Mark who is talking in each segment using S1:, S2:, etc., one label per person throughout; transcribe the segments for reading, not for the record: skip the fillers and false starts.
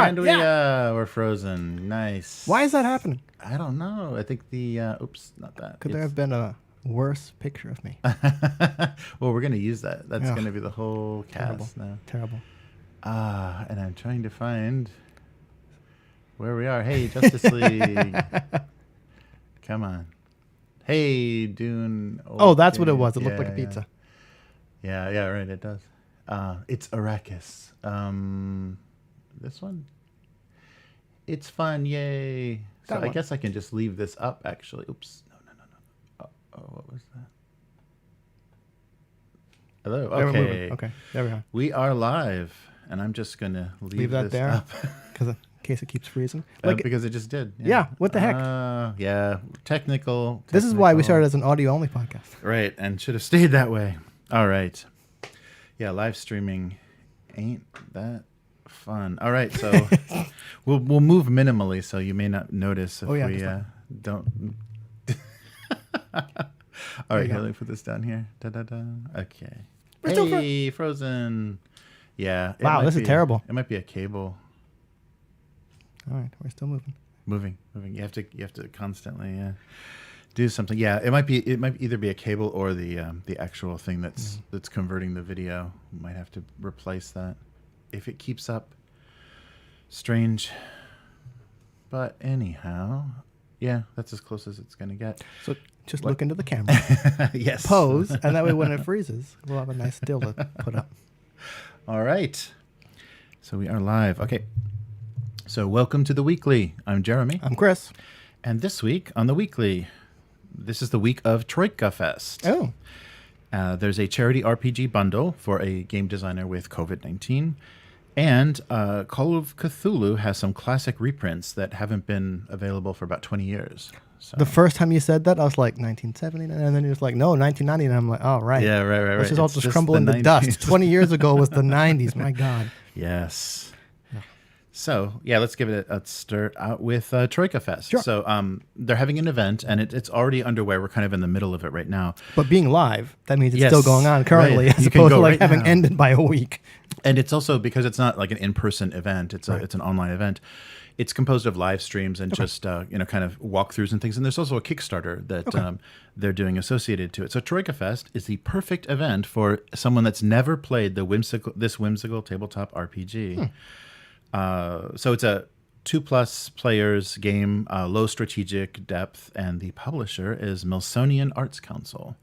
S1: And we're frozen. Nice.
S2: Why is that happening?
S1: I don't know. I think oops, not that.
S2: Could there have been a worse picture of me?
S1: Well, we're going to use that. That's going to be the whole cast now.
S2: Terrible.
S1: And I'm trying to find where we are. Hey, Justice League. Come on. Hey, Dune. Okay.
S2: Oh, that's what it was. It looked like a pizza.
S1: Yeah, right. It does. It's Arrakis. This one? It's fun. Yay. So I guess I can just leave this up, actually. Oops. No. Oh, what was that? Hello. Okay.
S2: Okay. There we are.
S1: We are live, and I'm just going to leave
S2: that
S1: this
S2: there
S1: up.
S2: in case it keeps freezing.
S1: Because it just did.
S2: Yeah. What the heck?
S1: Yeah. Technical.
S2: This is why we started as an audio-only podcast.
S1: Right, and should have stayed that way. All right. Yeah, live streaming ain't that fun. All right, so we'll move minimally, so you may not notice if we don't. All right, here, let me put this down here. Okay. Hey, frozen. Yeah.
S2: Wow, this is terrible.
S1: It might be a cable.
S2: All right, we're still moving.
S1: Moving. You have to constantly do something. Yeah, it might either be a cable or the actual thing that's converting the video. Might have to replace that if it keeps up. Strange. But anyhow, yeah, that's as close as it's going to get.
S2: So just look into the camera.
S1: Yes.
S2: Pose, and that way when it freezes, we'll have a nice still to put up.
S1: All right. So we are live. Okay. So welcome to the Weekly. I'm Jeremy.
S2: I'm Chris.
S1: And this week on the Weekly, this is the week of TROIKAfest.
S2: Oh.
S1: There's a charity RPG bundle for a game designer with COVID-19. And Call of Cthulhu has some classic reprints that haven't been available for about 20 years. So.
S2: The first time you said that, I was like, 1979. And then you're like, no, 1990. And I'm like, oh, right.
S1: Yeah, right.
S2: Let's just all just crumble into dust. 20 years ago was the 90s. My God.
S1: Yes. Yeah. So, yeah, let's give it a start out with TROIKAfest.
S2: Sure.
S1: So they're having an event, and it's already underway. We're kind of in the middle of it right now.
S2: But being live, that means it's still going on currently,
S1: right.
S2: as opposed to like having ended by a week.
S1: And it's also, because it's not like an in-person event, it's an online event. It's composed of live streams and just kind of walkthroughs and things. And there's also a Kickstarter that they're doing associated to it. So TROIKAfest is the perfect event for someone that's never played this whimsical tabletop RPG. So it's a 2+ players game, low strategic depth, and the publisher is Melsonian Arts Council.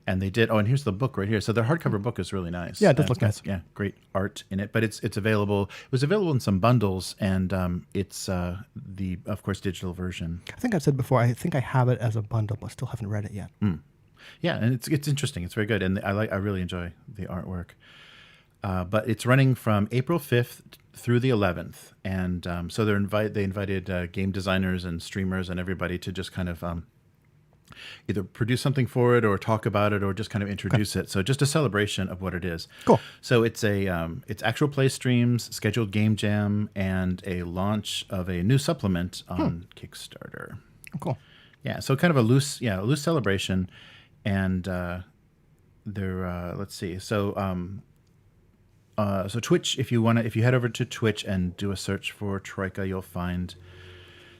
S1: And they did. Oh, and here's the book right here. So their hardcover book is really nice.
S2: Yeah, it does look nice.
S1: Yeah, great art in it. But it's available. It was available in some bundles, and it's the, of course, digital version.
S2: I think I've said before. I think I have it as a bundle, but still haven't read it yet.
S1: Yeah, and it's interesting. It's very good, and I really enjoy the artwork. But it's running from April 5th through the 11th, and so they invited game designers and streamers and everybody to just kind of either produce something for it or talk about it or just kind of introduce it. So just a celebration of what it is.
S2: Cool.
S1: So it's it's actual play streams, scheduled game jam, and a launch of a new supplement on Kickstarter.
S2: Cool.
S1: Yeah. So kind of a loose celebration, and let's see. So so Twitch, if you head over to Twitch and do a search for Troika, you'll find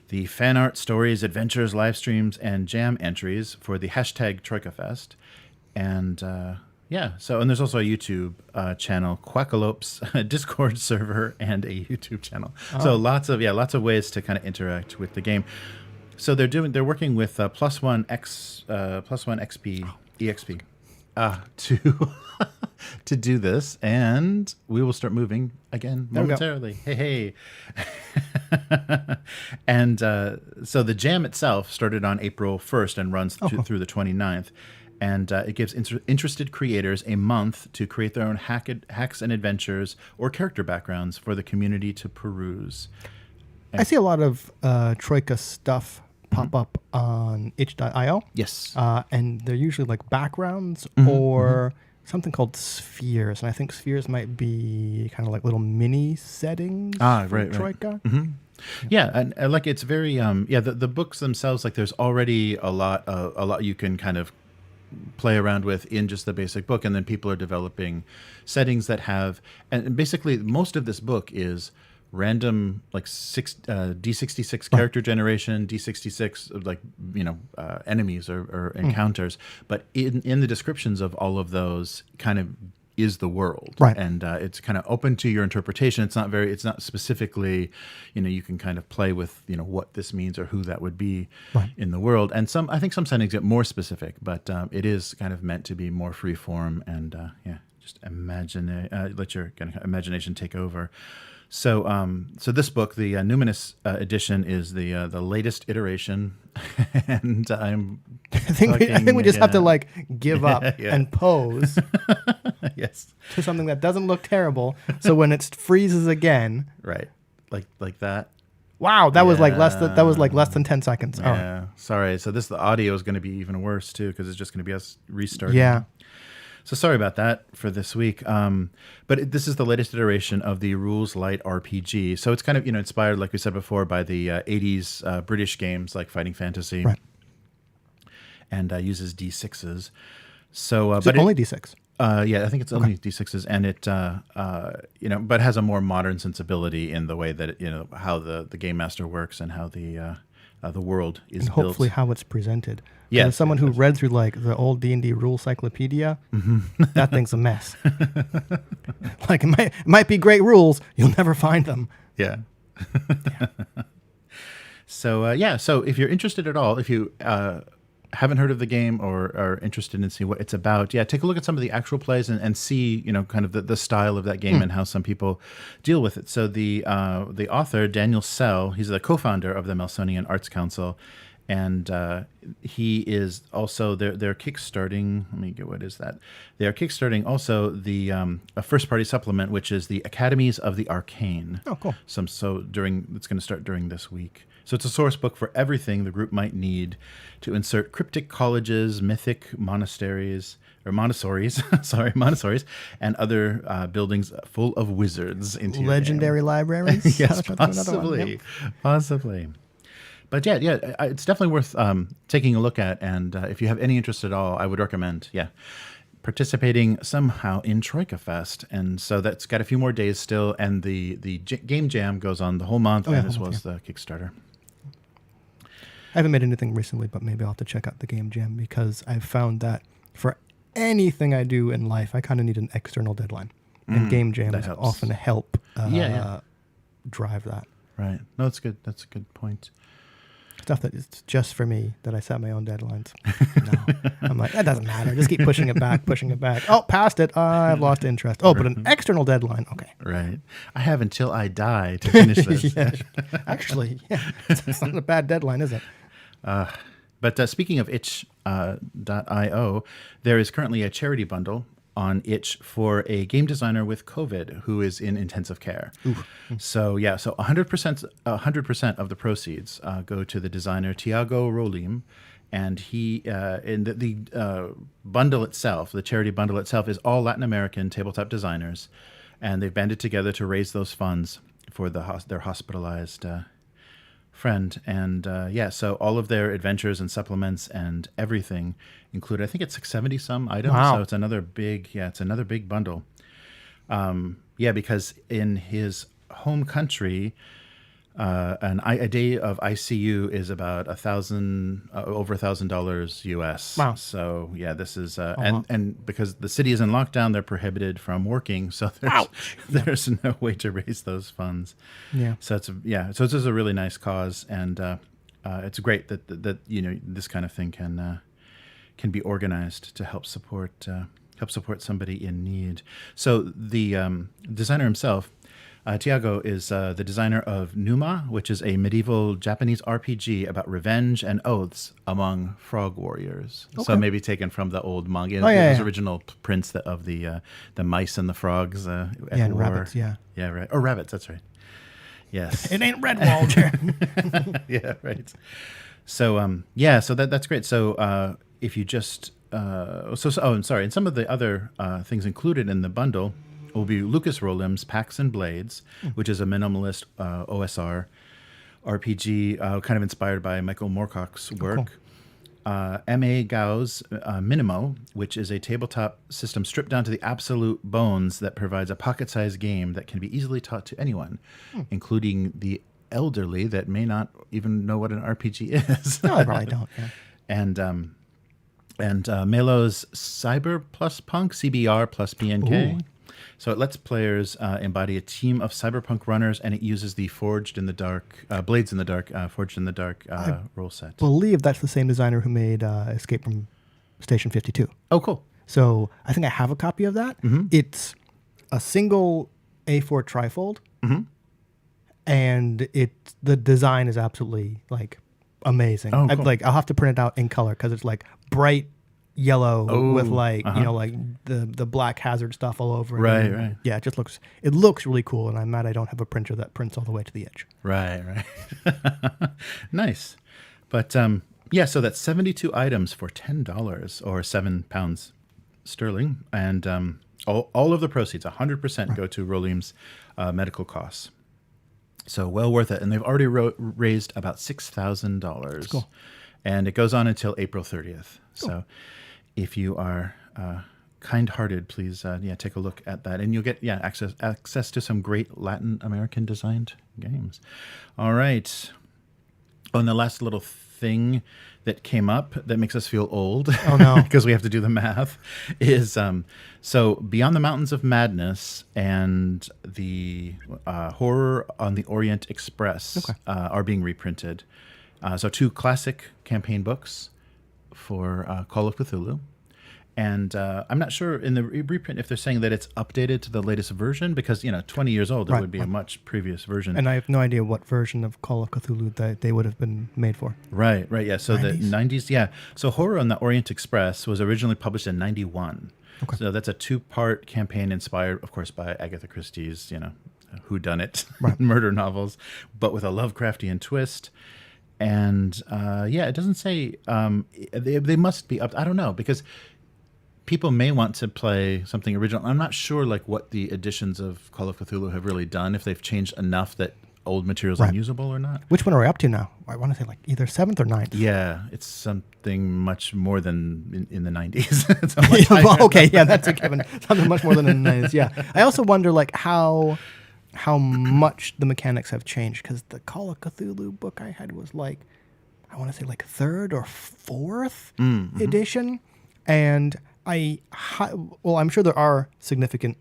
S1: the fan art, stories, adventures, live streams, and jam entries for the hashtag TROIKAfest. And and there's also a YouTube channel, Quackalope's Discord server, and a YouTube channel. So lots of ways to kind of interact with the game. So they're working with Plus One Exp to do this, and we will start moving again momentarily. Hey. And so the jam itself started on April 1st and runs through the 29th. And it gives interested creators a month to create their own hacks and adventures or character backgrounds for the community to peruse.
S2: I see a lot of Troika stuff pop up on itch.io.
S1: Yes.
S2: And they're usually like backgrounds or something called spheres. And I think spheres might be kind of like little mini settings for Troika.
S1: Mm-hmm. Yeah, and like it's very the books themselves, like there's already a lot you can kind of play around with in just the basic book, and then people are developing settings that have, and basically most of this book is random like D66 character generation, D66 like enemies or encounters, but in the descriptions of all of those kind of is the world,
S2: right? And
S1: it's kind of open to your interpretation. It's not specifically, you can kind of play with what this means or who that would be in the world. And I think some settings get more specific, but it is kind of meant to be more free form and just let your kind of imagination take over. So, so this book, the Numinous edition, is the latest iteration, and I
S2: think we just have to like give up and pose,
S1: yes,
S2: to something that doesn't look terrible. So when it freezes again,
S1: right, like that.
S2: Wow, that was like less than 10 seconds.
S1: Yeah, sorry. So the audio is going to be even worse too because it's just going to be us restarting.
S2: Yeah.
S1: So sorry about that for this week. But this is the latest iteration of the Rules Light RPG. So it's kind of inspired, like we said before, by the 80s British games like Fighting Fantasy,
S2: right?
S1: And uses D6s. So,
S2: but only D6.
S1: Yeah, I think it's only D6s, and it but has a more modern sensibility in the way that how the game master works and how the world is built.
S2: Hopefully how it's presented.
S1: Yeah,
S2: as someone who read through like the old D&D rule cyclopedia, that thing's a mess. Like it might be great rules, you'll never find them.
S1: Yeah. So if you're interested at all, if you haven't heard of the game or are interested in seeing what it's about, take a look at some of the actual plays and see kind of the style of that game and how some people deal with it. So the author, Daniel Sell, he's the co-founder of the Melsonian Arts Council, and he is also they're kickstarting. Let me get, what is that? They are kickstarting also the a first party supplement, which is the Academies of the Arcane.
S2: Oh, cool.
S1: It's going to start during this week. So it's a source book for everything the group might need to insert cryptic colleges, mythic monasteries, or Montessori's, Montessori's, and other buildings full of wizards into
S2: legendary libraries.
S1: Yes, possibly. But it's definitely worth taking a look at. And if you have any interest at all, I would recommend, participating somehow in TROIKAfest. And so that's got a few more days still. And the game jam goes on the whole month, as well as the Kickstarter.
S2: I haven't made anything recently, but maybe I'll have to check out the game jam because I've found that for anything I do in life, I kind of need an external deadline. And game jams often help drive that.
S1: Right. No, that's good. That's a good point.
S2: Stuff that is just for me, that I set my own deadlines. No. I'm like, that doesn't matter. Just keep pushing it back. Oh, past it. I've lost interest. Oh, but an external deadline. Okay.
S1: Right. I have until I die to finish this.
S2: Actually, it's not a bad deadline, is it?
S1: But speaking of itch.io, there is currently a charity bundle on itch for a game designer with COVID who is in intensive care. So 100% of the proceeds go to the designer Tiago Rolim, and he in the bundle itself, the charity bundle itself, is all Latin American tabletop designers, and they've banded together to raise those funds for their hospitalized friend. And so all of their adventures and supplements and everything include, I think it's 70 some items.
S2: Wow.
S1: So it's another big bundle. Because in his home country, a day of ICU is about over $1,000 US.
S2: Wow.
S1: So this is and because the city is in lockdown, they're prohibited from working. So there's no way to raise those funds. Yeah. So it's just a really nice cause, and it's great that this kind of thing can be organized to help support somebody in need. So the designer himself, Tiago, is the designer of Numa, which is a medieval Japanese RPG about revenge and oaths among frog warriors. Okay. So maybe taken from the old manga, his original prints of the mice and the frogs.
S2: And war. Rabbits, yeah.
S1: Yeah, right. Or rabbits, that's right. Yes.
S2: It ain't Redwald.
S1: Yeah, right. So, so that's great. So if you just... and some of the other things included in the bundle will be Lucas Rolim's Pacts and Blades, which is a minimalist OSR RPG, kind of inspired by Michael Moorcock's work. M.A. Gaux' Mínimo, which is a tabletop system stripped down to the absolute bones that provides a pocket-sized game that can be easily taught to anyone, including the elderly that may not even know what an RPG is.
S2: No, I probably don't. Yeah.
S1: And Melo's Cyber+PNK, CBR+PNK.
S2: Ooh.
S1: So it lets players embody a team of cyberpunk runners, and it uses the Forged in the Dark, Blades in the Dark, Forged in the Dark rule set.
S2: I believe that's the same designer who made Escape from Station 52.
S1: Oh, cool.
S2: So I think I have a copy of that.
S1: Mm-hmm.
S2: It's a single A4 trifold, and the design is absolutely like amazing.
S1: Oh, cool.
S2: I'll have to print it out in color because it's like bright yellow with like like the black hazard stuff all over it.
S1: Right.
S2: Yeah, it looks really cool, and I'm mad I don't have a printer that prints all the way to the edge.
S1: Right. Nice. But so that's 72 items for $10 or £7 sterling, and all of the proceeds, 100% go to Rolim's medical costs. So well worth it, and they've already raised about $6,000.
S2: Cool.
S1: And it goes on until April 30th. Cool. So if you are kind-hearted, please take a look at that. And you'll get access to some great Latin American designed games. All right. Oh, and the last little thing that came up that makes us feel old,
S2: oh no,
S1: because we have to do the math, is so Beyond the Mountains of Madness and the Horror on the Orient Express are being reprinted. So 2 classic campaign books for Call of Cthulhu. And I'm not sure in the reprint if they're saying that it's updated to the latest version, because 20 years old, it would be a much previous version.
S2: And I have no idea what version of Call of Cthulhu that they would have been made for.
S1: Right, yeah. So 90s? The 90s, yeah. So Horror on the Orient Express was originally published in 91. Okay. So that's a 2-part campaign inspired, of course, by Agatha Christie's, whodunit murder novels, but with a Lovecraftian twist. And it doesn't say they must be up. I don't know, because people may want to play something original. I'm not sure what the editions of Call of Cthulhu have really done, if they've changed enough that old material is unusable or not.
S2: Which one are we up to now? I want to say either 7th or 9th.
S1: Yeah, it's something much more than in the 90s. It's
S2: okay, yeah, that's a given. Something much more than in the 90s, yeah. I also wonder how much the mechanics have changed, because the Call of Cthulhu book I had was I want to say 3rd or 4th edition, and I'm sure there are significant,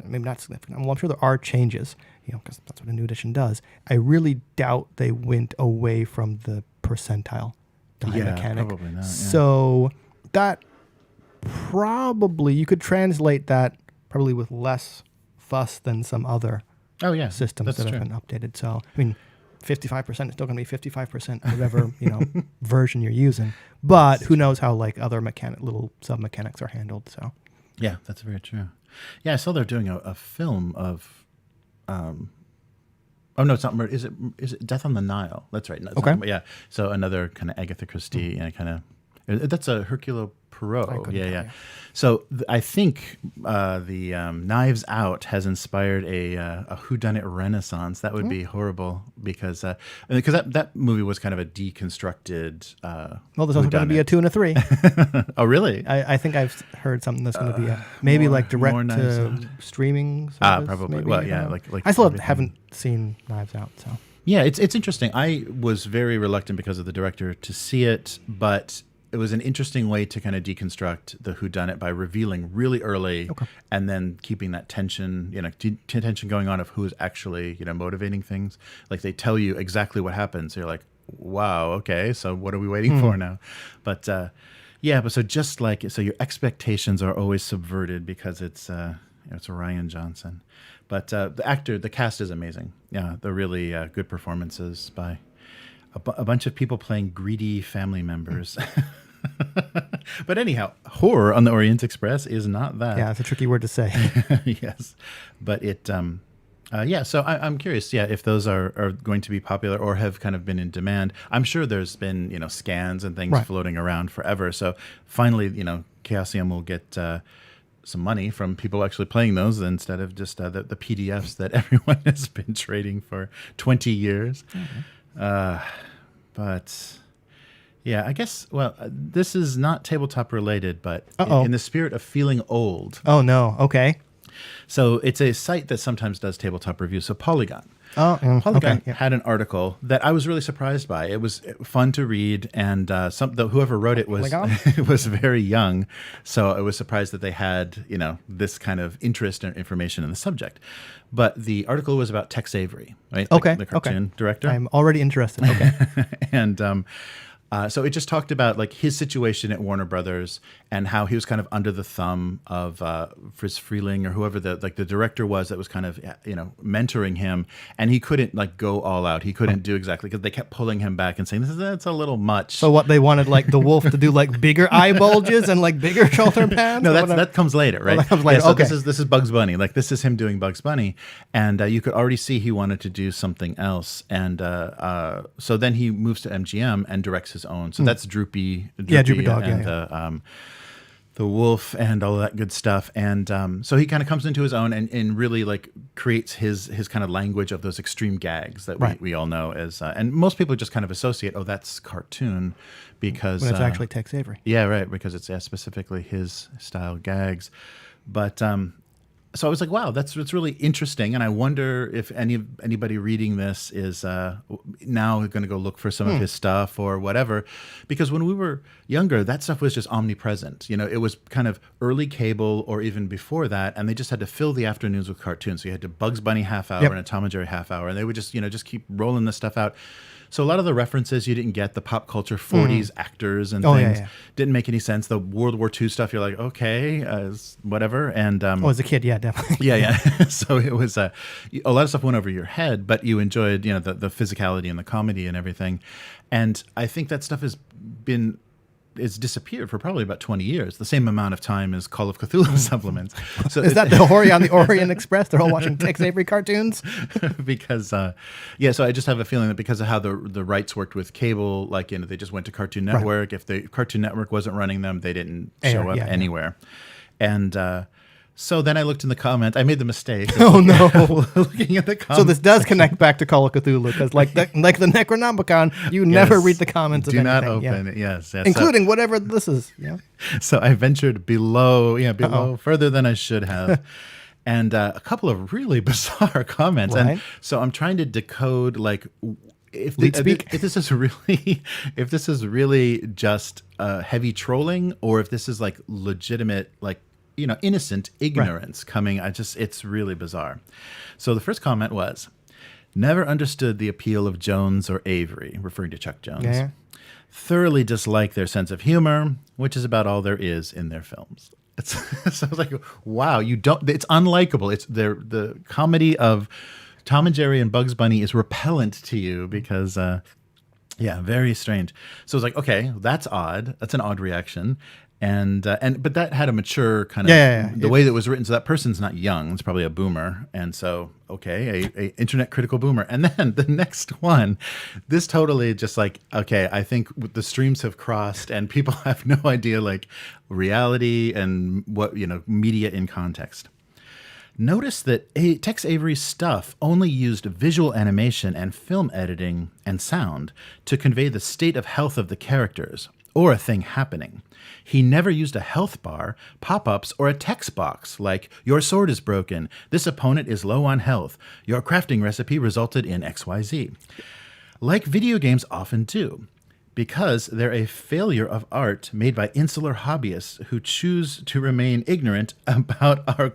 S2: maybe not significant, I'm sure there are changes, because that's what a new edition does. I really doubt they went away from the percentile die mechanic.
S1: Probably not, yeah.
S2: So that probably, you could translate that probably with less fuss than some other systems that have been updated. So, 55% is still going to be 55% whatever, version you're using. But who knows how other little sub-mechanics are handled. So,
S1: yeah, that's very true. Yeah, I saw they're doing a film of oh no, it's not murder. Is it Death on the Nile? That's right. No, yeah. So another kind of Agatha Christie kind of, that's a Hercule Poirot. Yeah. So I think the Knives Out has inspired a whodunit renaissance. That would be horrible, because that movie was kind of a deconstructed.
S2: Well, there's also going to be a 2 and a 3.
S1: Oh, really?
S2: I think I've heard something that's going to be maybe direct to streaming service.
S1: Probably.
S2: Maybe,
S1: well, yeah.
S2: I still haven't seen Knives Out, so.
S1: Yeah, it's interesting. I was very reluctant because of the director to see it, but it was an interesting way to kind of deconstruct the whodunit by revealing really early, and then keeping that tension, tension going on of who is actually, motivating things. They tell you exactly what happens. So you're like, wow, okay, so what are we waiting for now? But but so just so your expectations are always subverted because it's Ryan Johnson. But the cast is amazing. Yeah, they're really good performances by a bunch of people playing greedy family members. But anyhow, Horror on the Orient Express is not that.
S2: Yeah, it's a tricky word to say.
S1: Yes, but it so I'm curious if those are going to be popular or have kind of been in demand. I'm sure there's been scans and things floating around forever, so finally Chaosium will get some money from people actually playing those instead of just the PDFs that everyone has been trading for 20 years. But Yeah, I guess, well, this is not tabletop related, but in the spirit of feeling old.
S2: Oh, no. Okay.
S1: So it's a site that sometimes does tabletop reviews. So Polygon.
S2: Polygon
S1: Polygon had an article that I was really surprised by. It was fun to read, and whoever wrote it was was very young, so I was surprised that they had this kind of interest and information in the subject. But the article was about Tex Avery, right?
S2: Okay,
S1: the cartoon director.
S2: I'm already interested. Okay,
S1: and so it just talked about like his situation at Warner Brothers and how he was kind of under the thumb of Friz Freleng or whoever the director was that was kind of mentoring him, and he couldn't like go all out. He couldn't do exactly because they kept pulling him back and saying that's a little much.
S2: So what they wanted like the wolf to do like bigger eye bulges and like bigger shoulder pads.
S1: No, that comes later, right?
S2: Oh, that comes later.
S1: Yeah, so
S2: okay.
S1: This is Bugs Bunny. Like this is him doing Bugs Bunny, and you could already see he wanted to do something else, and so then he moves to MGM and directs his own. So that's Droopy
S2: Dog,
S1: and the wolf and all that good stuff. And so he kind of comes into his own and really like creates his kind of language of those extreme gags that we all know as and most people just kind of associate, oh, that's cartoon because
S2: when it's actually Tex Avery.
S1: Yeah, right, because it's specifically his style gags. But so I was like, wow, that's really interesting. And I wonder if anybody reading this is now going to go look for some of his stuff or whatever. Because when we were younger, that stuff was just omnipresent. It was kind of early cable or even before that. And they just had to fill the afternoons with cartoons. So you had to Bugs Bunny half hour and a Tom and Jerry half hour. And they would just, just keep rolling this stuff out. So a lot of the references you didn't get, the pop culture 40s actors and things didn't make any sense. The World War II stuff, you're like, okay, whatever. And
S2: as a kid, yeah, definitely.
S1: Yeah. So it was a lot of stuff went over your head, but you enjoyed, the physicality and the comedy and everything. And I think that stuff it's disappeared for probably about 20 years, the same amount of time as Call of Cthulhu supplements. So
S2: is that the on the Orient Express? They're all watching Tex Avery cartoons?
S1: Because, so I just have a feeling that because of how the rights worked with cable, like, they just went to Cartoon Network. If the Cartoon Network wasn't running them, they didn't show up anywhere. And so then I looked in the comments. I made the mistake. Looking at the comments.
S2: So this does connect back to Call of Cthulhu because, like the Necronomicon, you never read the comments.
S1: Do
S2: of
S1: not
S2: anything.
S1: open it. Yes,
S2: including whatever this is. Yeah.
S1: So I ventured below further than I should have, and a couple of really bizarre comments.
S2: Right.
S1: And so I'm trying to decode like if this is really just heavy trolling or if this is like legitimate like. Innocent ignorance coming. It's really bizarre. So the first comment was, never understood the appeal of Jones or Avery, referring to Chuck Jones.
S2: Yeah.
S1: Thoroughly dislike their sense of humor, which is about all there is in their films. So I was like, wow, it's unlikable. It's the comedy of Tom and Jerry and Bugs Bunny is repellent to you because, very strange. So I was like, okay, that's odd. That's an odd reaction. But that had a mature kind of the way that it was written. So that person's not young; it's probably a boomer. And so, okay, a internet critical boomer. And then the next one, this totally just like, okay, I think the streams have crossed, and people have no idea like reality and what media in context. Notice that Tex Avery's stuff only used visual animation and film editing and sound to convey the state of health of the characters or a thing happening. He never used a health bar, pop-ups, or a text box like, your sword is broken, this opponent is low on health, your crafting recipe resulted in XYZ. Like video games often do, because they're a failure of art made by insular hobbyists who choose to remain ignorant about our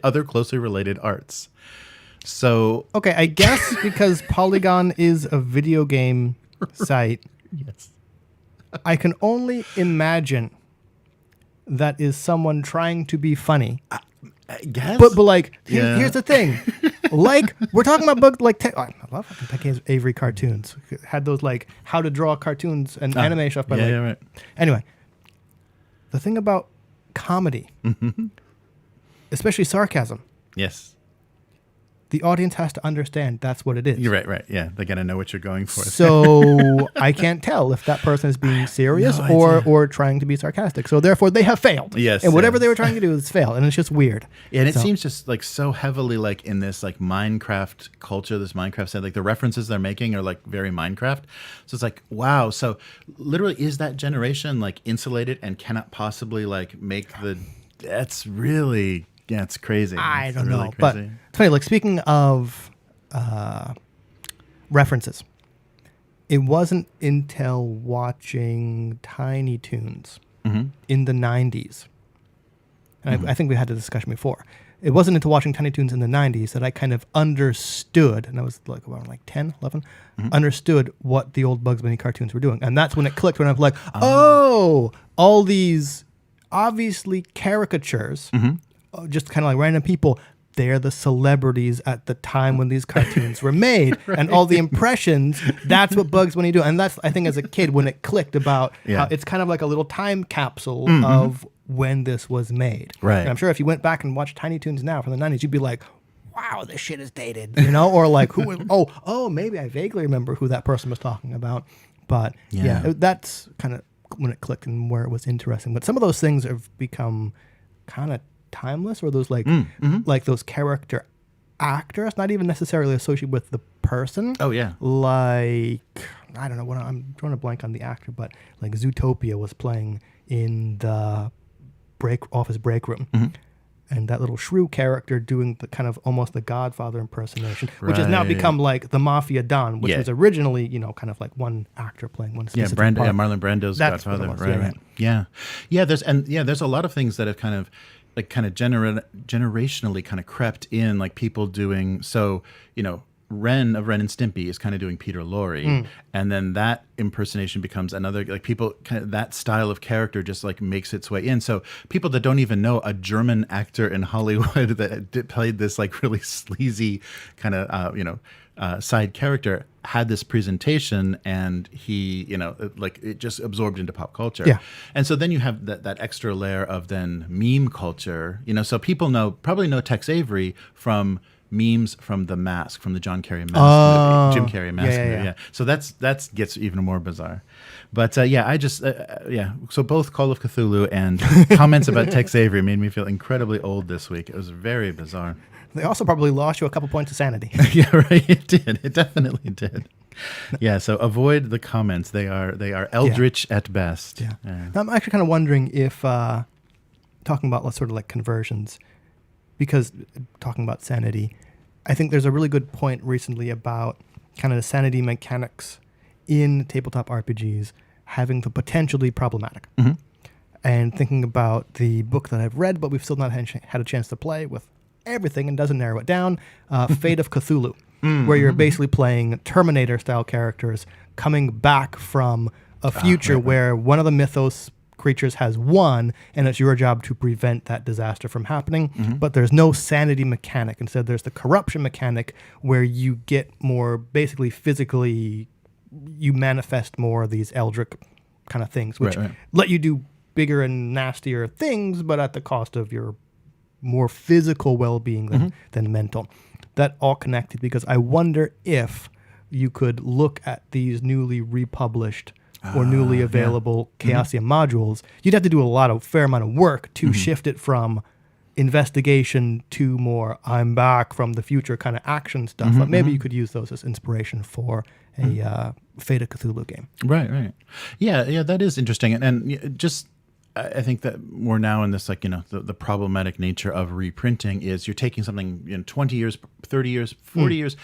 S1: other closely related arts. So...
S2: Okay, I guess because Polygon is a video game site...
S1: Yes.
S2: I can only imagine that is someone trying to be funny.
S1: I guess.
S2: But like, here's the thing. Like, we're talking about books like... I love Tex Avery cartoons. Had those, like, how to draw cartoons and anime stuff. But right. Anyway, the thing about comedy, especially sarcasm...
S1: Yes.
S2: the audience has to understand that's what it is.
S1: You're right. Yeah, they got to know what you're going for.
S2: So I can't tell if that person is being serious or trying to be sarcastic. So therefore, they have failed.
S1: Yes.
S2: And whatever they were trying to do is failed, and it's just weird.
S1: Yeah, and it seems just like so heavily like in this like Minecraft culture, this Minecraft set, like the references they're making are like very Minecraft. So it's like, wow. So literally, is that generation like insulated and cannot possibly like make the? That's really. Yeah, it's crazy.
S2: I don't
S1: really
S2: know.
S1: Crazy.
S2: But it's funny, like speaking of references, it wasn't until watching Tiny Toons in the 90s, and I think we had the discussion before, it wasn't until watching Tiny Toons in the 90s that I kind of understood, and I was like around like 10, 11, understood what the old Bugs Bunny cartoons were doing. And that's when it clicked, when I was like, oh, all these obviously caricatures, just kind of like random people, they're the celebrities at the time when these cartoons were made. And all the impressions, that's what Bugs Bunny do. And that's, I think, as a kid, when it clicked about how it's kind of like a little time capsule of when this was made.
S1: Right.
S2: And I'm sure if you went back and watched Tiny Toons now from the 90s, you'd be like, wow, this shit is dated, you know? Or like, maybe I vaguely remember who that person was talking about. But that's kind of when it clicked and where it was interesting. But some of those things have become kind of timeless, or those like those character actors, not even necessarily associated with the person.
S1: Oh yeah.
S2: Like, I don't know what I'm drawing a blank on the actor, but like Zootopia was playing in the office break room. And that little shrew character doing the kind of almost the Godfather impersonation, which has now become like the Mafia Don, which was originally, kind of like one actor playing one specific part.
S1: Marlon Brando's Godfather. Right. Yeah. There's a lot of things that have kind of generationally kind of crept in, like people doing Ren of Ren and Stimpy is kind of doing Peter Lorre, and then that impersonation becomes another, like people kind of, that style of character just like makes its way in. So people that don't even know, a German actor in Hollywood that played this like really sleazy kind of side character had this presentation, and he like it just absorbed into pop culture. Yeah. And so then you have that extra layer of then meme culture, so people probably know Tex Avery from memes from The Mask, from the John Carrey Mask movie, Jim Carrey Mask movie. Yeah. So that gets even more bizarre. But I just so both Call of Cthulhu and comments about Tex Avery made me feel incredibly old this week. It was very bizarre.
S2: They also probably lost you a couple points of sanity.
S1: Yeah, right. It did. It definitely did. Yeah. So avoid the comments. They are eldritch at best.
S2: Yeah. I'm actually kind of wondering if talking about sort of like conversions, because talking about sanity, I think there's a really good point recently about kind of the sanity mechanics in tabletop RPGs having the potential to be problematic. And thinking about the book that I've read, but we've still not had a chance to play with everything and doesn't narrow it down, Fate of Cthulhu, where you're basically playing Terminator-style characters coming back from a future where one of the mythos creatures has won, and it's your job to prevent that disaster from happening. But there's no sanity mechanic. Instead, there's the corruption mechanic, where you get more basically physically, you manifest more of these eldritch kind of things, which let you do bigger and nastier things, but at the cost of your more physical well-being than mental. That all connected, because I wonder if you could look at these newly republished or newly available Chaosium modules. You'd have to do a fair amount of work to shift it from investigation to more I'm back from the future kind of action stuff. But maybe you could use those as inspiration for a Fate of Cthulhu game. Right.
S1: Yeah, that is interesting. And just I think that we're now in this, like, the problematic nature of reprinting is you're taking something 20 years, 30 years, 40 years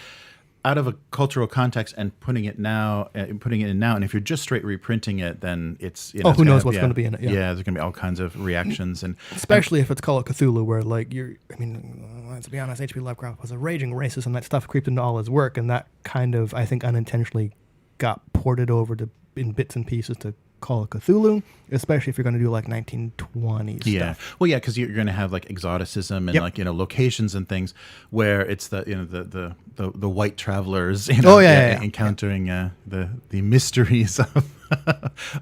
S1: out of a cultural context and putting it in now. And if you're just straight reprinting it, then it's,
S2: who knows what's going to be in it.
S1: Yeah, there's going to be all kinds of reactions. And
S2: especially if it's Call of Cthulhu, where like let's be honest, H.P. Lovecraft was a raging racist, and that stuff creeped into all his work. And that kind of, I think, unintentionally got ported over in bits and pieces to Call of Cthulhu, especially if you're going to do like 1920s stuff.
S1: Well, yeah, because you're going to have like exoticism and like locations and things where it's the white travelers encountering the mysteries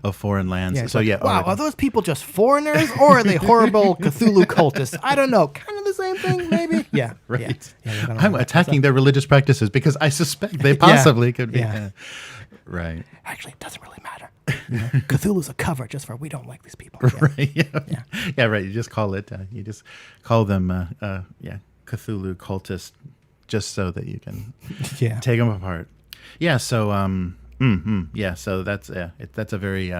S1: of foreign lands.
S2: Wow, are those people just foreigners, or are they horrible Cthulhu cultists? I don't know. Kind of the same thing, maybe. Yeah,
S1: right.
S2: Yeah,
S1: I'm attacking their religious practices because I suspect they possibly could be.
S2: Yeah.
S1: Right.
S2: Actually, it doesn't really matter. You know, Cthulhu's a cover just for we don't like these people.
S1: Right. Yeah. Right. You just call it. You just call them. Cthulhu cultists, just so that you can take them apart. Yeah. So. So that's a very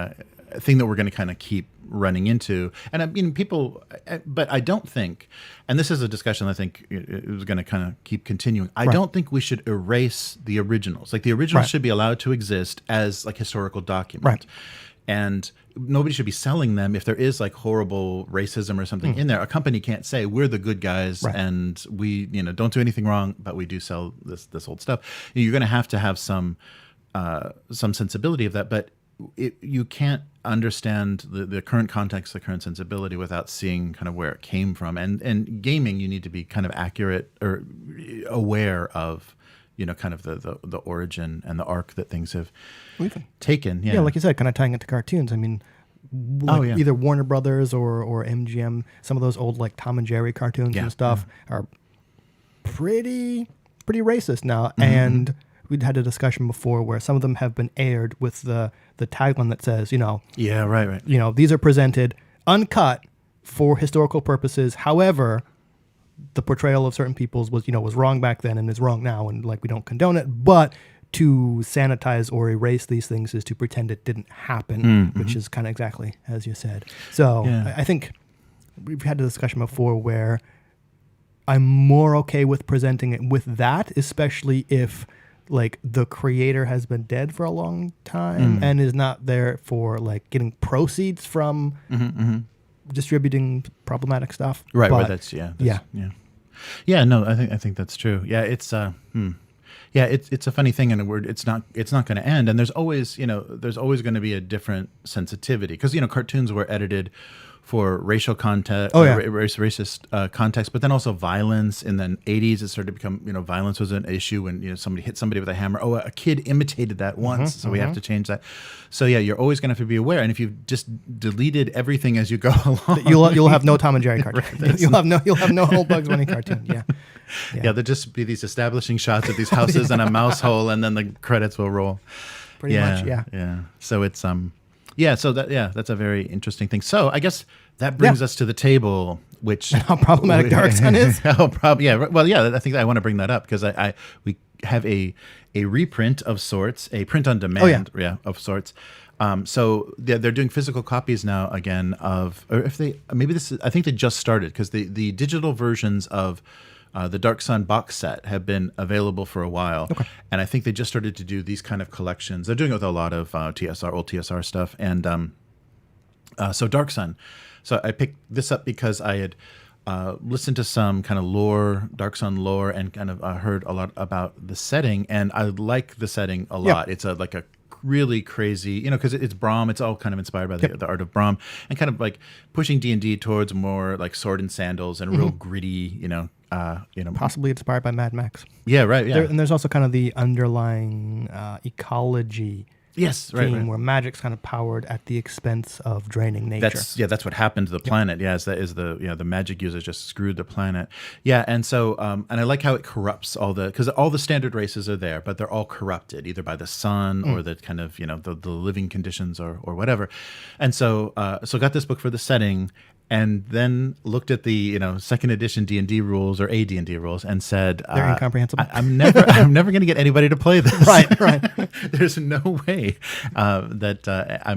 S1: thing that we're going to kind of keep running into. And I mean, people, but I don't think, and this is a discussion I think it was going to kind of keep continuing. I don't think we should erase the originals. Like the originals should be allowed to exist as like historical documents.
S2: Right.
S1: And nobody should be selling them if there is like horrible racism or something in there. A company can't say we're the good guys and we, don't do anything wrong, but we do sell this old stuff. You're going to have some sensibility of that, but you can't understand the current context, the current sensibility without seeing kind of where it came from. And gaming, you need to be kind of accurate or aware of, kind of the origin and the arc that things have taken. Yeah,
S2: like you said, kind of tying it to cartoons. I mean, either Warner Brothers or MGM, some of those old like Tom and Jerry cartoons and stuff are pretty racist now. And we'd had a discussion before where some of them have been aired with the tagline that says, these are presented uncut for historical purposes. However, the portrayal of certain peoples was wrong back then and is wrong now, and like we don't condone it. But to sanitize or erase these things is to pretend it didn't happen, which is kind of exactly as you said. So I think we've had a discussion before where I'm more okay with presenting it with that, especially if like the creator has been dead for a long time and is not there for like getting proceeds from distributing problematic stuff.
S1: Right. But, no, I think that's true. Yeah. It's, it's a funny thing, and it's not going to end. And there's always going to be a different sensitivity because, cartoons were edited for racial context, racist context, but then also violence. In the 80s, it started to become, violence was an issue when, somebody hit somebody with a hammer. Oh, a kid imitated that once, so we have to change that. So yeah, you're always going to have to be aware. And if you've just deleted everything as you go along,
S2: you'll have no Tom and Jerry cartoon. You'll have no whole Bugs Bunny cartoon. Yeah.
S1: There'll just be these establishing shots of these houses and a mouse hole, and then the credits will roll.
S2: Pretty much.
S1: Yeah. So it's that's a very interesting thing. So I guess that brings us to the table, which
S2: how problematic Dark Sun is.
S1: I think I want to bring that up because we have a reprint of sorts, a print on demand, of sorts. So they're doing physical copies now again of, or if they I think they just started because the digital versions of the Dark Sun box set have been available for a while. Okay. And I think they just started to do these kind of collections. They're doing it with a lot of old TSR stuff. And so Dark Sun. So I picked this up because I had listened to some kind of Dark Sun lore, and kind of heard a lot about the setting. And I like the setting a lot. It's like a really crazy, because it's Brahm. It's all kind of inspired by the art of Brahm, and kind of like pushing D&D towards more like sword and sandals and real gritty,
S2: possibly inspired by Mad Max.
S1: Yeah, right. Yeah,
S2: and there's also kind of the underlying ecology.
S1: Yes, right.
S2: Where magic's kind of powered at the expense of draining nature.
S1: That's what happened to the planet. Yeah, the magic users just screwed the planet. Yeah, and so and I like how it corrupts because all the standard races are there, but they're all corrupted either by the sun or the kind of the living conditions or whatever. And so got this book for the setting. And then looked at the second edition D&D rules or AD&D rules and said,
S2: they're incomprehensible.
S1: I'm never going to get anybody to play this.
S2: Right.
S1: There's no way that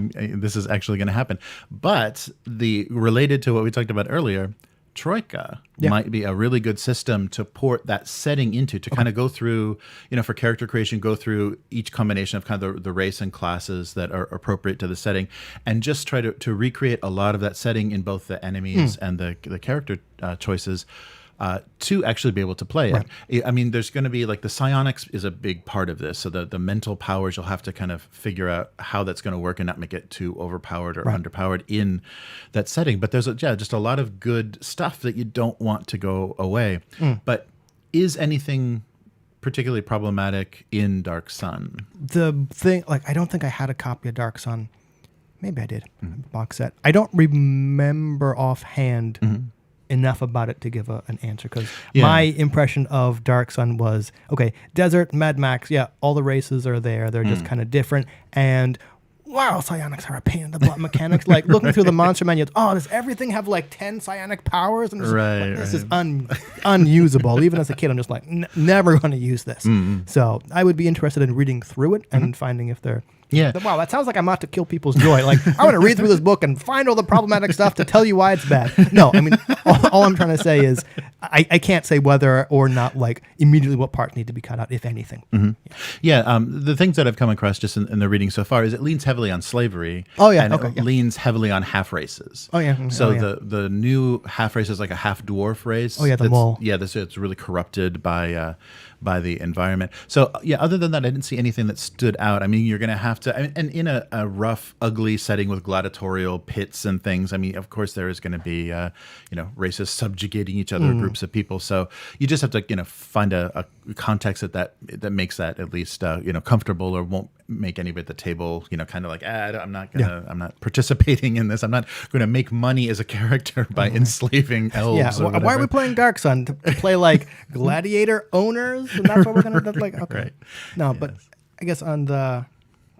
S1: this is actually going to happen. But related to what we talked about earlier, Troika might be a really good system to port that setting into, to kind of go through, for character creation, go through each combination of kind of the race and classes that are appropriate to the setting, and just try to recreate a lot of that setting in both the enemies and the character choices to actually be able to play it. I mean, there's going to be like the psionics is a big part of this. So the mental powers, you'll have to kind of figure out how that's going to work and not make it too overpowered or underpowered in that setting. But there's just a lot of good stuff that you don't want to go away. But is anything particularly problematic in Dark Sun?
S2: The thing, I don't think I had a copy of Dark Sun. Maybe I did. Box set. I don't remember offhand enough about it to give an answer, because my impression of Dark Sun was, okay, desert, Mad Max, yeah, all the races are there. They're just kind of different. And wow, psionics are a pain in the butt mechanics. Like looking through the monster menu, does everything have like 10 psionic powers? And this is unusable. Even as a kid, I'm just like, never going to use this. So I would be interested in reading through it and finding if they're wow, that sounds like I'm out to kill people's joy. Like, I want to read through this book and find all the problematic stuff to tell you why it's bad. No, I mean, all I'm trying to say is I can't say whether or not, like, immediately what parts need to be cut out, if anything.
S1: The things that I've come across just in the reading so far is it leans heavily on slavery. And it leans heavily on half races. So the new half race is like a half dwarf race.
S2: The mole.
S1: It's really corrupted by the environment. So other than that, I didn't see anything that stood out. I mean, you're going to have to, and in a rough, ugly setting with gladiatorial pits and things, I mean, of course there is going to be, races subjugating each other, groups of people. So you just have to, find a context that makes that at least, comfortable, or won't make anybody at the table, kind of like, I'm not participating in this. I'm not going to make money as a character by enslaving elves.
S2: Why are we playing Dark Sun? To play like gladiator owners? And that's what we're going to do? Like, okay.
S1: Right.
S2: No, but I guess on the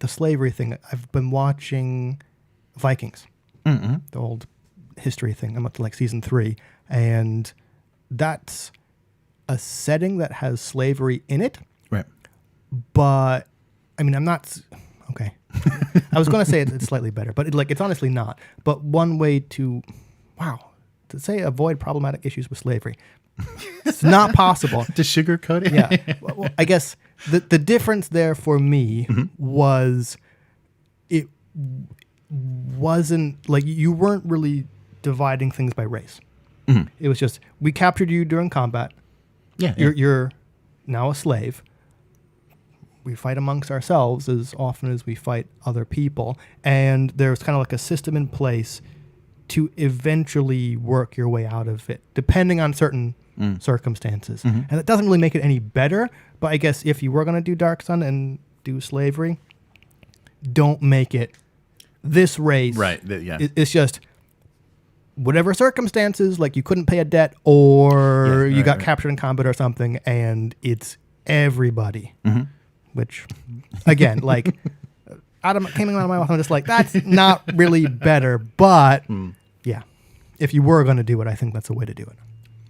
S2: slavery thing, I've been watching Vikings, the old history thing. I'm up to like season 3, and that's a setting that has slavery in it.
S1: Right.
S2: But I mean, I'm not okay. I was going to say it's slightly better, but it's honestly not. But one way to say avoid problematic issues with slavery, it's not possible.
S1: To sugarcoat it?
S2: Yeah. Well, I guess the difference there for me was it wasn't like you weren't really dividing things by race. It was just, we captured you during combat. You're now a slave. We fight amongst ourselves as often as we fight other people. And there's kind of like a system in place to eventually work your way out of it, depending on certain circumstances. And it doesn't really make it any better, but I guess if you were going to do Dark Sun and do slavery, don't make it this race.
S1: Right.
S2: It's just whatever circumstances, like you couldn't pay a debt, or you got captured in combat or something, and it's everybody. Which, again, like, came out of my mouth, I'm just like, that's not really better. But, if you were going to do it, I think that's a way to do it.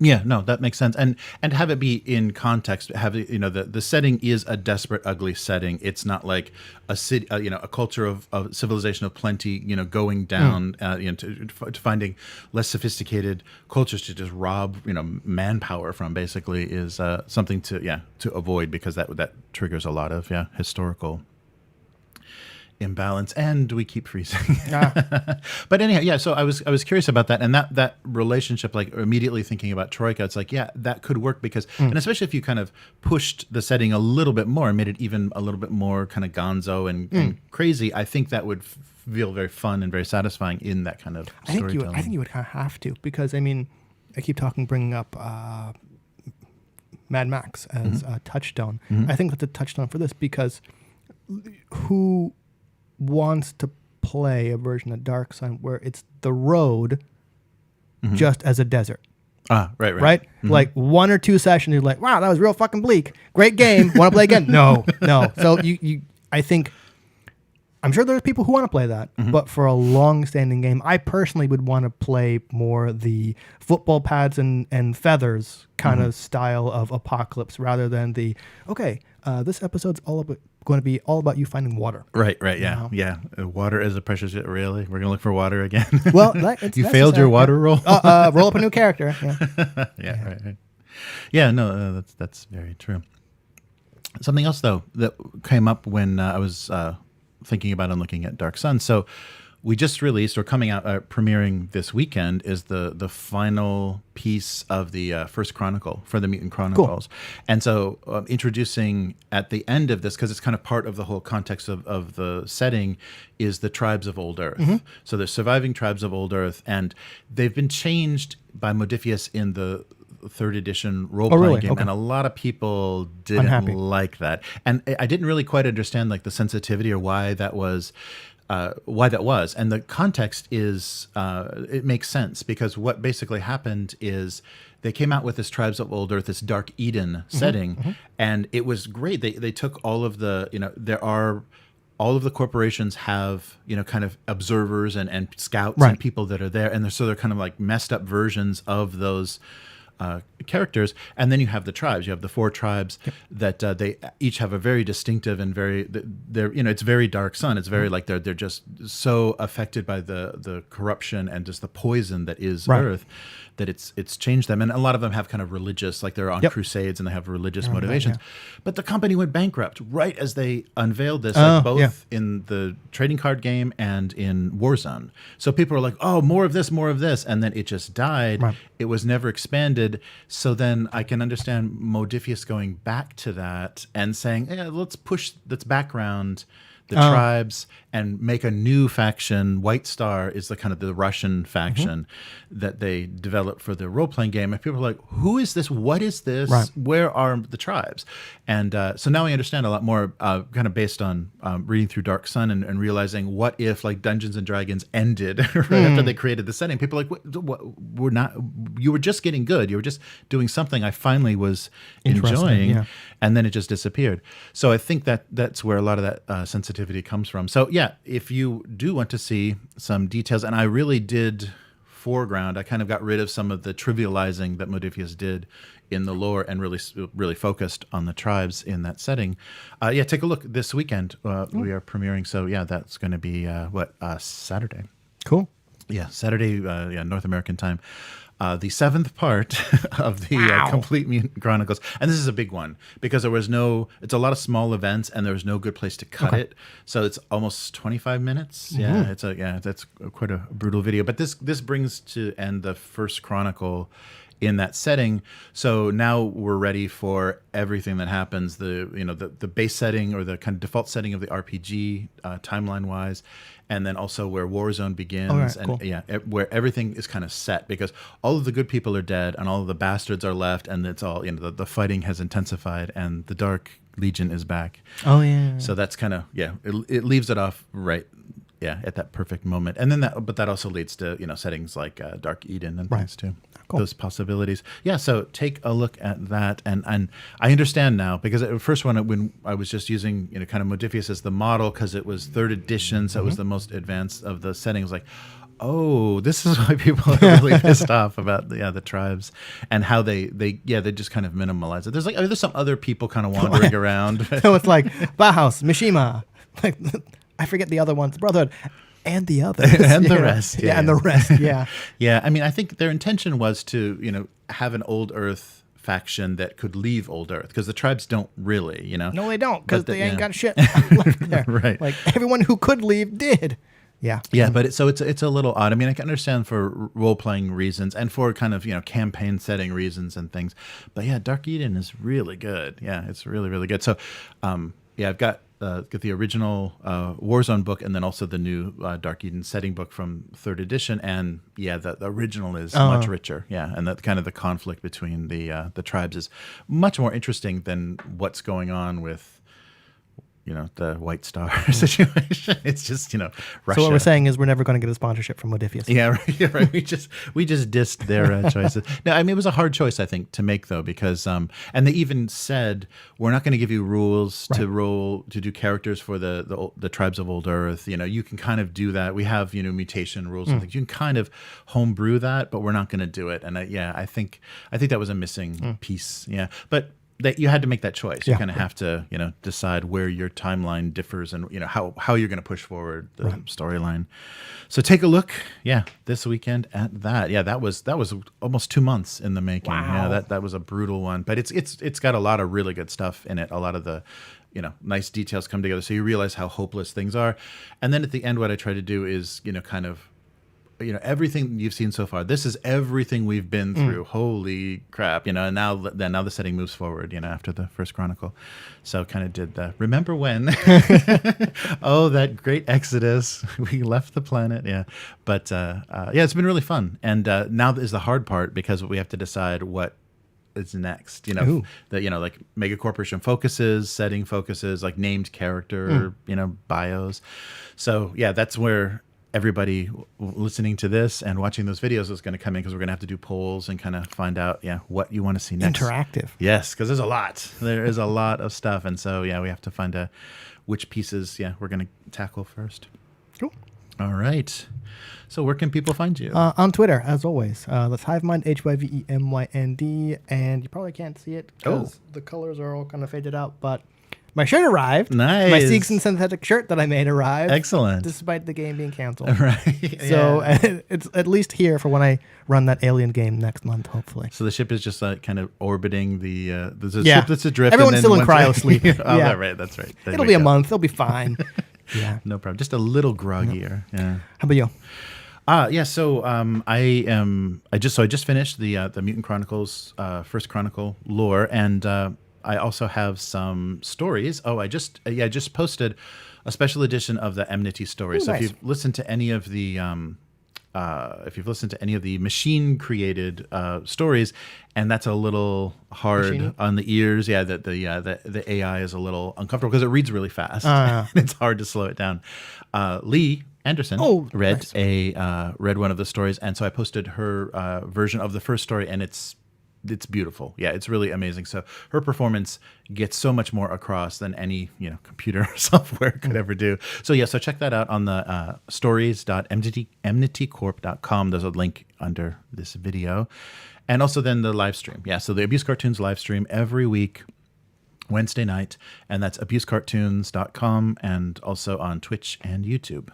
S1: Yeah, no, that makes sense. And have it be in context. Have the setting is a desperate, ugly setting. It's not like a city, a culture of civilization of plenty, going down, to finding less sophisticated cultures to just rob, manpower from, basically, is something to avoid, because that triggers a lot of historical imbalance, and we keep freezing. But anyhow, so I was curious about that, and that relationship, like immediately thinking about Troika, it's like, that could work, because and especially if you kind of pushed the setting a little bit more and made it even a little bit more kind of gonzo and crazy, I think that would feel very fun and very satisfying in that kind of storytelling.
S2: I think you would kind of have to, because I mean, I keep bringing up Mad Max as a touchstone. I think that's a touchstone for this, because who wants to play a version of Dark Sun where it's the road just as a desert?
S1: Right.
S2: Like 1 or 2 sessions, you're like, wow, that was real fucking bleak. Great game. Want to play again? No. So I think, I'm sure there's people who want to play that, but for a long-standing game, I personally would want to play more the football pads and feathers kind of style of Apocalypse, rather than the, this episode's going to be all about you finding water.
S1: Right, yeah. Water is a precious, really? We're going to look for water again?
S2: Well,
S1: you failed your water roll?
S2: Roll up a new character.
S1: Right. Yeah, no, that's very true. Something else, though, that came up when I was thinking about and looking at Dark Sun. So we just released, or coming out, premiering this weekend, is the final piece of the first chronicle for the Mutant Chronicles. Cool. And so introducing at the end of this, because it's kind of part of the whole context of the setting, is the tribes of Old Earth. So the surviving tribes of Old Earth, and they've been changed by Modifius in the 3rd edition role-playing game, and a lot of people didn't like that. And I didn't really quite understand like the sensitivity or why that was. why that was. And the context is, it makes sense, because what basically happened is they came out with this Tribes of Old Earth, this Dark Eden setting, and it was great. They took all of the, all of the corporations have, kind of observers and scouts and people that are there. And they're kind of like messed up versions of those characters. And then you have the tribes. You have the 4 tribes that they each have a very distinctive and it's very Dark Sun. It's very like they're just so affected by the corruption and just the poison that is Earth, that it's changed them. And a lot of them have kind of religious, like they're on crusades and they have religious motivations. But the company went bankrupt right as they unveiled this, both in the trading card game and in Warzone. So people are like, oh, more of this. And then it just died. Right. It was never expanded. So then I can understand Modiphius going back to that and saying, let's background the tribes and make a new faction. White Star is the kind of the Russian faction that they developed for the role-playing game. And people are like, who is this? What is this? Right. Where are the tribes? And so now I understand a lot more, kind of based on reading through Dark Sun and realizing, what if like Dungeons and Dragons ended right after they created the setting? People are like, we're not, you were just getting good. You were just doing something I finally was enjoying. And then it just disappeared. So I think that's where a lot of that sensitivity comes from. So yeah, if you do want to see some details, and I really did foreground, I kind of got rid of some of the trivializing that Modiphius did in the lore and really focused on the tribes in that setting. Take a look this weekend. We are premiering. So yeah, that's going to be Saturday.
S2: Cool.
S1: Yeah, Saturday, North American time. The 7th part of the Complete Mutant Chronicles. And this is a big one because it's a lot of small events and there was no good place to cut it. So it's almost 25 minutes. Yeah, that's quite a brutal video. But this brings to end the first chronicle in that setting. So now we're ready for everything that happens, the base setting or the kind of default setting of the RPG timeline wise, and then also where Warzone begins, where everything is kind of set, because all of the good people are dead and all of the bastards are left, and it's all, the fighting has intensified and the Dark Legion is back. Oh yeah. So that's kind of, it leaves it off right. Yeah, at that perfect moment. And then that also leads to, settings like Dark Eden and things too. Cool. Those possibilities. Yeah, so take a look at that. And I understand now, because at first when I was just using, kind of Modiphius as the model, because it was 3rd edition, so it was the most advanced of the settings, like, oh, this is why people are really pissed off about the tribes and how they just kind of minimalize it. There's some other people kind of wandering around.
S2: So it's like Bauhaus, Mishima, like I forget the other ones, Brotherhood, and the others.
S1: And the rest.
S2: Yeah, and the rest, yeah.
S1: Yeah, I mean, I think their intention was to, have an Old Earth faction that could leave Old Earth, because the tribes don't really,
S2: No, they don't, because they ain't got shit left there.
S1: Right.
S2: Like, everyone who could leave did. Yeah.
S1: Yeah, but it's a little odd. I mean, I can understand for role-playing reasons and for kind of, campaign setting reasons and things. But yeah, Dark Eden is really good. Yeah, it's really, really good. So, I've got the original Warzone book and then also the new Dark Eden setting book from 3rd edition. And the original is much richer. Yeah, and that kind of the conflict between the tribes is much more interesting than what's going on with the White Star situation. It's just, Russia.
S2: So what we're saying is we're never going to get a sponsorship from Modiphius.
S1: Yeah, right. We just dissed their choices. No, I mean, it was a hard choice, I think, to make, though, because, and they even said, we're not going to give you rules to do characters for the tribes of Old Earth. You can kind of do that. We have, mutation rules and things. You can kind of homebrew that, but we're not going to do it. And I think that was a missing piece. Yeah. But that you had to make that choice. You kind of have to, decide where your timeline differs and, how you're going to push forward the storyline. So take a look, this weekend at that. Yeah, that was almost 2 months in the making. Wow. Yeah, that was a brutal one, but it's got a lot of really good stuff in it. A lot of the, nice details come together, so you realize how hopeless things are. And then at the end, what I try to do is, kind of, everything you've seen so far. This is everything we've been through. Holy crap, and now the setting moves forward, after the first chronicle. So kind of did the remember when? Oh, that great exodus. We left the planet. Yeah, but it's been really fun. And now is the hard part, because we have to decide what is next.
S2: Ooh.
S1: Like mega corporation focuses, setting focuses, like named character, bios. So yeah, that's where everybody listening to this and watching those videos is going to come in, because we're going to have to do polls and kind of find out, what you want to see next.
S2: Interactive.
S1: Yes, because there's a lot. There is a lot of stuff, and so we have to find which pieces we're going to tackle first.
S2: Cool.
S1: All right. So where can people find you?
S2: On Twitter, as always. That's Hivemind, HYVEMYND, and you probably can't see it because the colors are all kind of faded out, but my shirt arrived.
S1: Nice.
S2: My Seegson synthetic shirt that I made arrived.
S1: Excellent.
S2: Despite the game being canceled.
S1: Right.
S2: So it's at least here for when I run that Alien game next month, hopefully.
S1: So the ship is just kind of orbiting the there's a ship that's adrift.
S2: Everyone's still in cryo sleep.
S1: Right. That's right.
S2: It'll be a month. It'll be fine. Yeah.
S1: No problem. Just a little groggier. Yeah.
S2: How about you?
S1: So I just finished the Mutant Chronicles first chronicle lore, and I also have some stories. I just posted a special edition of the Enmity stories. So
S2: nice.
S1: if you've listened to any of the machine created stories, and that's a little hard
S2: Machine-y?
S1: on the ears. Yeah, the AI is a little uncomfortable because it reads really fast. And it's hard to slow it down. Lee Anderson read one of the stories, and so I posted her version of the first story, and it's beautiful. Yeah, it's really amazing. So her performance gets so much more across than any computer software could ever do. So so check that out on the stories.enmitycorp.com. There's a link under this video, and also then the live stream. Yeah, so the Abuse Cartoons live stream every week, Wednesday night, and that's abusecartoons.com, and also on Twitch and YouTube.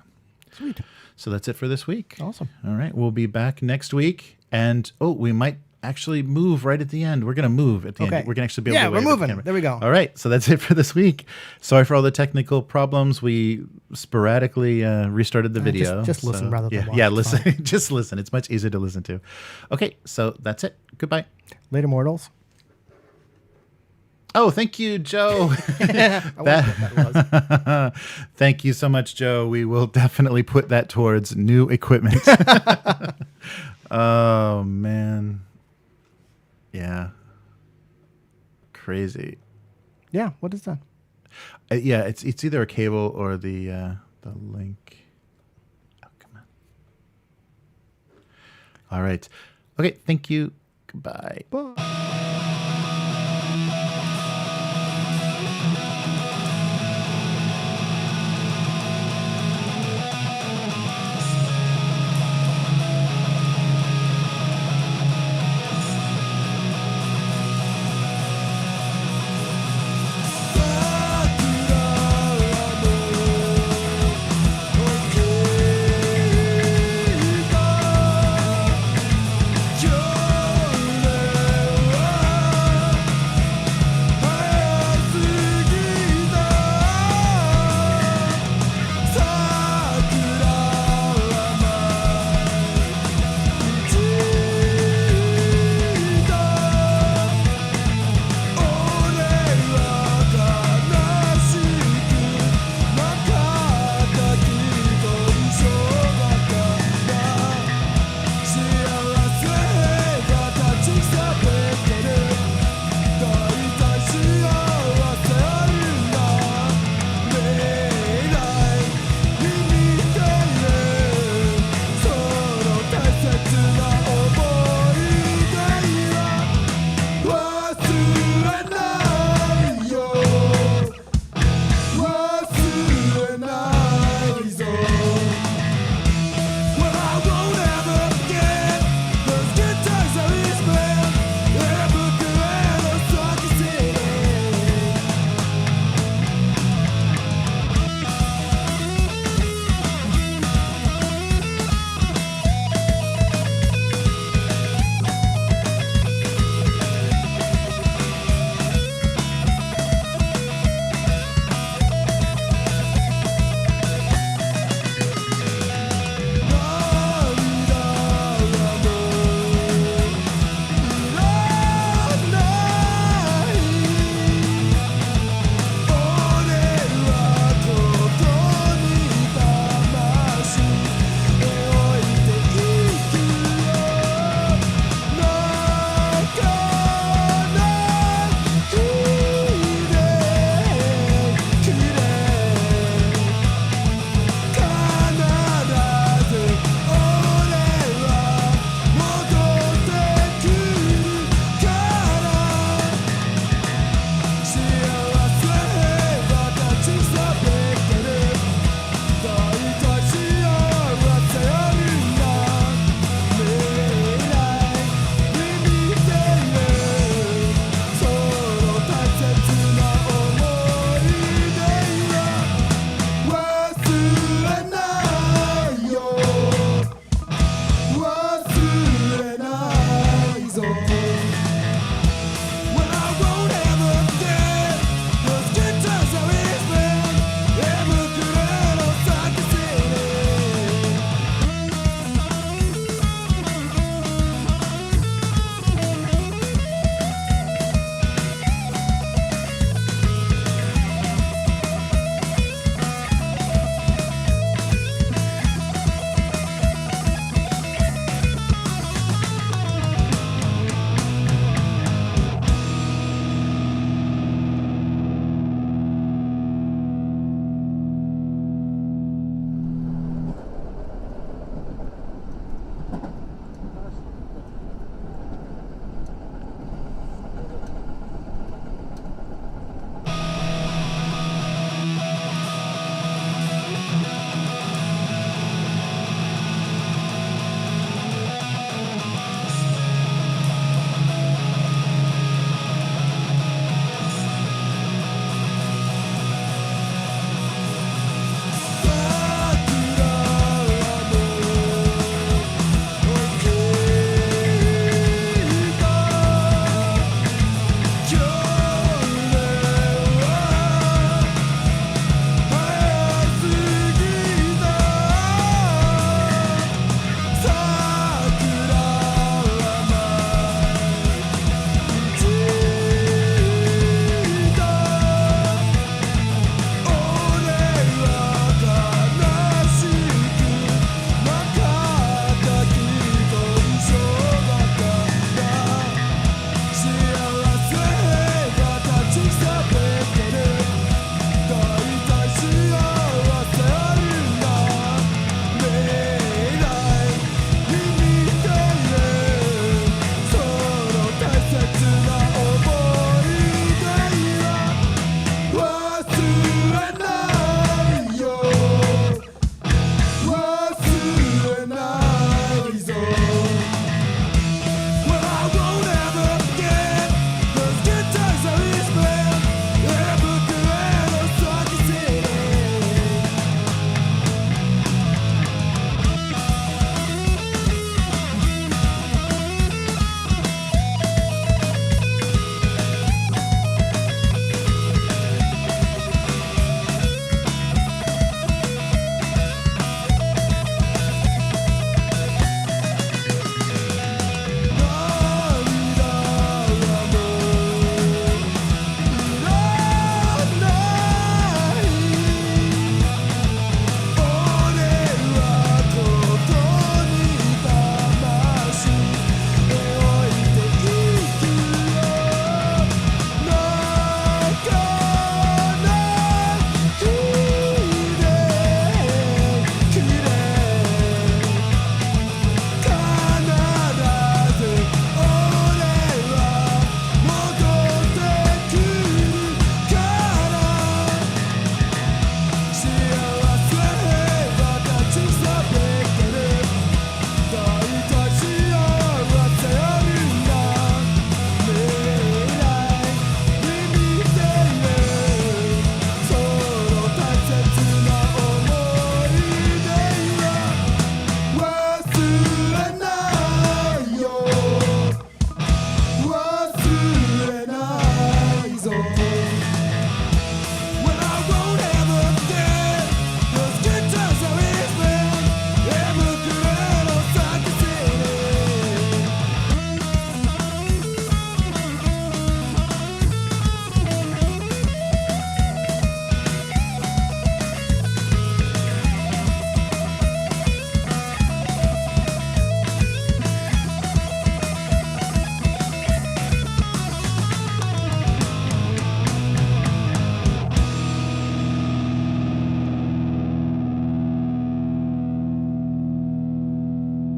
S2: Sweet.
S1: So that's it for this week.
S2: Awesome.
S1: All right, we'll be back next week, and we might actually move right at the end. We're going to move at the end. We're going to actually be able to
S2: we're moving. There we go.
S1: All right, so that's it for this week. Sorry for all the technical problems. We sporadically restarted the video.
S2: Just listen rather than watch.
S1: Yeah, listen. Just listen. It's much easier to listen to. Okay, so that's it. Goodbye.
S2: Later, mortals.
S1: Oh, thank you, Joe. Thank you so much, Joe. We will definitely put that towards new equipment. Oh, man. Yeah. Crazy.
S2: Yeah, what is that?
S1: It's either a cable or the link. Oh, come on. All right. Okay, thank you. Goodbye.
S2: Bye.